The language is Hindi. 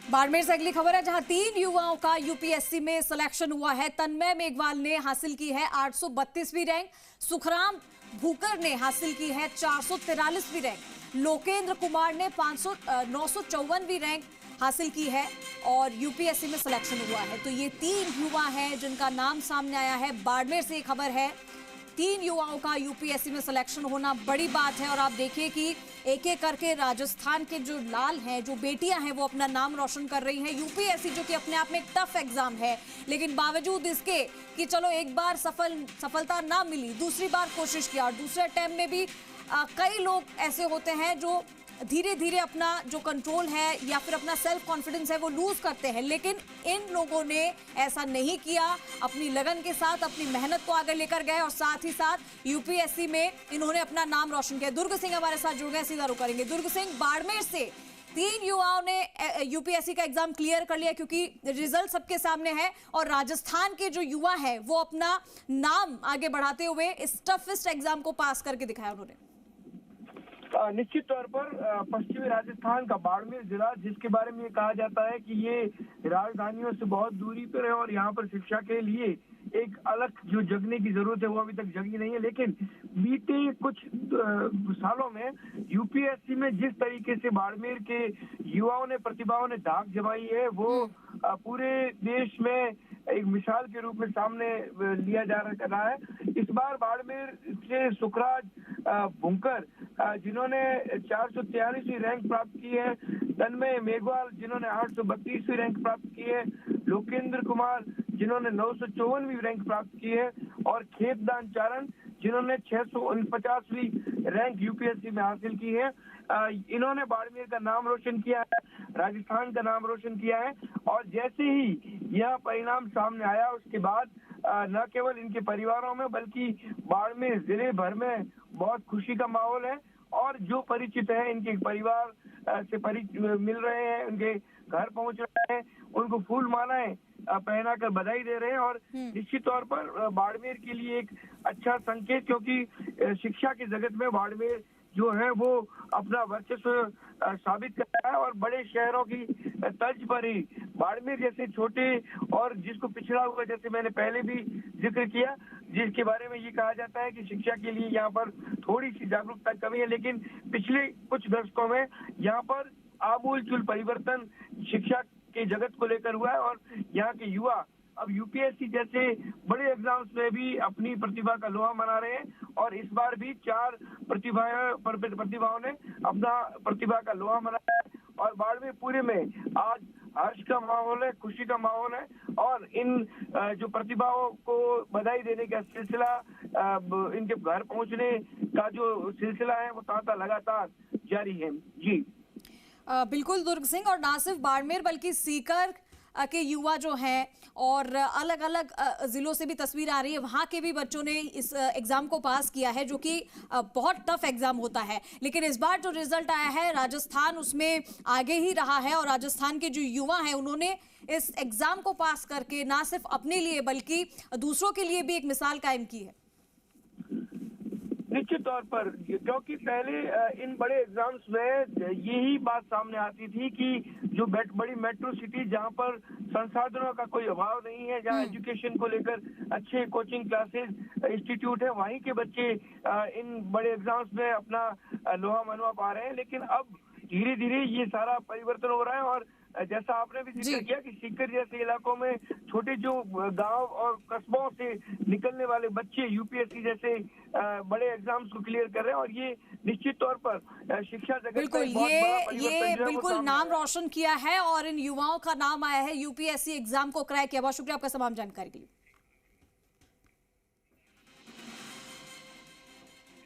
बाड़मेर से अगली खबर है, जहां 3 युवाओं का यूपीएससी में सिलेक्शन हुआ है। तन्मय मेघवाल ने हासिल की है 832वीं रैंक, सुखराम भूकर ने हासिल की है 443वीं रैंक, लोकेंद्र कुमार ने 954वीं रैंक हासिल की है और यूपीएससी में सिलेक्शन हुआ है। तो ये 3 युवा हैं जिनका नाम सामने आया है। बाड़मेर से खबर है, 3 युवाओं का यूपीएससी में सिलेक्शन होना बड़ी बात है। और आप देखिए कि एक एक करके राजस्थान के जो लाल हैं, जो बेटियां हैं, वो अपना नाम रोशन कर रही हैं। यूपीएससी जो कि अपने आप में एक टफ एग्जाम है, लेकिन बावजूद इसके कि चलो एक बार सफलता ना मिली, दूसरी बार कोशिश किया और दूसरे अटेम्प्ट में भी कई लोग ऐसे होते हैं जो धीरे धीरे अपना जो कंट्रोल है या फिर अपना सेल्फ कॉन्फिडेंस है वो लूज करते हैं, लेकिन इन लोगों ने ऐसा नहीं किया। अपनी लगन के साथ अपनी मेहनत को आगे लेकर गए और साथ ही साथ यूपीएससी में इन्होंने अपना नाम रोशन किया। दुर्ग सिंह हमारे साथ जुड़ गए, सीधा रुख करेंगे। दुर्ग सिंह, बाड़मेर से 3 युवाओं ने यूपीएससी का एग्जाम क्लियर कर लिया क्योंकि रिजल्ट सबके सामने है, और राजस्थान के जो युवा है वो अपना नाम आगे बढ़ाते हुए इस टफेस्ट एग्जाम को पास करके दिखाया उन्होंने। निश्चित तौर पर पश्चिमी राजस्थान का बाड़मेर जिला, जिसके बारे में कहा जाता है कि ये राजधानियों से बहुत दूरी पर है और यहाँ पर शिक्षा के लिए एक अलग जो जगने की जरूरत है वो अभी तक जगी नहीं है, लेकिन बीते कुछ सालों में यूपीएससी में जिस तरीके से बाड़मेर के युवाओं ने, प्रतिभाओं ने धाक जमाई है, वो पूरे देश में एक मिसाल के रूप में सामने लिया जा रहा है। इस बार बाड़मेर से सुखराज भूकर जिन्होंने 443वीं रैंक प्राप्त की है, तन्मय मेघवाल जिन्होंने 832वीं रैंक प्राप्त की है, लोकेंद्र कुमार जिन्होंने 954वीं रैंक प्राप्त की है और खेतदान चारण जिन्होंने 649वीं रैंक यूपीएससी में हासिल की है। इन्होंने बाड़मेर का नाम रोशन किया है, राजस्थान का नाम रोशन किया है। और जैसे ही यह परिणाम सामने आया, उसके बाद न केवल इनके परिवारों में बल्कि बाड़मेर जिले भर में बहुत खुशी का माहौल है। और जो परिचित है, इनके परिवार से मिल रहे हैं, उनके घर पहुंच रहे हैं, उनको फूल मालाएं पहनाकर बधाई दे रहे हैं। और निश्चित तौर पर बाड़मेर के लिए एक अच्छा संकेत, क्योंकि शिक्षा के जगत में बाड़मेर जो है वो अपना वर्चस्व साबित कर रहा है। और बड़े शहरों की तर्ज पर ही बाड़मेर जैसे छोटे और जिसको पिछड़ा हुआ, जैसे मैंने पहले भी जिक्र किया, जिसके बारे में ये कहा जाता है कि शिक्षा के लिए यहाँ पर थोड़ी सी जागरूकता कमी है, लेकिन पिछले कुछ दशकों में यहाँ पर आमूलचूल परिवर्तन शिक्षा के जगत को लेकर हुआ है। और यहाँ के युवा अब यूपीएससी जैसे बड़े एग्जाम्स में भी अपनी प्रतिभा का लोहा मना रहे हैं। और इस बार भी 4 प्रतिभाओं ने अपना प्रतिभा का लोहा मनाया है। और बाड़मेर पूरे में आज हर्ष का माहौल है, खुशी का माहौल है। और इन जो प्रतिभाओं को बधाई देने का सिलसिला, इनके घर पहुंचने का जो सिलसिला है, वो तांता लगातार जारी है। जी बिल्कुल दुर्ग सिंह, और ना सिर्फ बाड़मेर बल्कि सीकर के युवा जो हैं और अलग अलग जिलों से भी तस्वीर आ रही है, वहाँ के भी बच्चों ने इस एग्ज़ाम को पास किया है, जो कि बहुत टफ एग्ज़ाम होता है। लेकिन इस बार जो रिजल्ट आया है, राजस्थान उसमें आगे ही रहा है और राजस्थान के जो युवा हैं उन्होंने इस एग्ज़ाम को पास करके ना सिर्फ अपने लिए बल्कि दूसरों के लिए भी एक मिसाल कायम की है। निश्चित तौर पर, क्योंकि पहले इन बड़े एग्जाम्स में यही बात सामने आती थी कि जो बड़ी मेट्रो सिटी जहां पर संसाधनों का कोई अभाव नहीं है, जहां एजुकेशन को लेकर अच्छे कोचिंग क्लासेस इंस्टीट्यूट है, वहीं के बच्चे इन बड़े एग्जाम्स में अपना लोहा मनवा पा रहे हैं। लेकिन अब धीरे धीरे ये सारा परिवर्तन हो रहा है। और जैसा आपने भी जिक्र किया कि सीकर जैसे इलाकों में छोटे जो गांव और कस्बों से निकलने वाले बच्चे यूपीएससी जैसे बड़े एग्जाम्स को क्लियर कर रहे हैं। और ये निश्चित तौर पर शिक्षा जगत बिल्कुल ये बिल्कुल नाम रोशन किया है और इन युवाओं का नाम आया है यूपीएससी एग्जाम को क्रैक किया। बहुत शुक्रिया आपका तमाम जानकारी के लिए।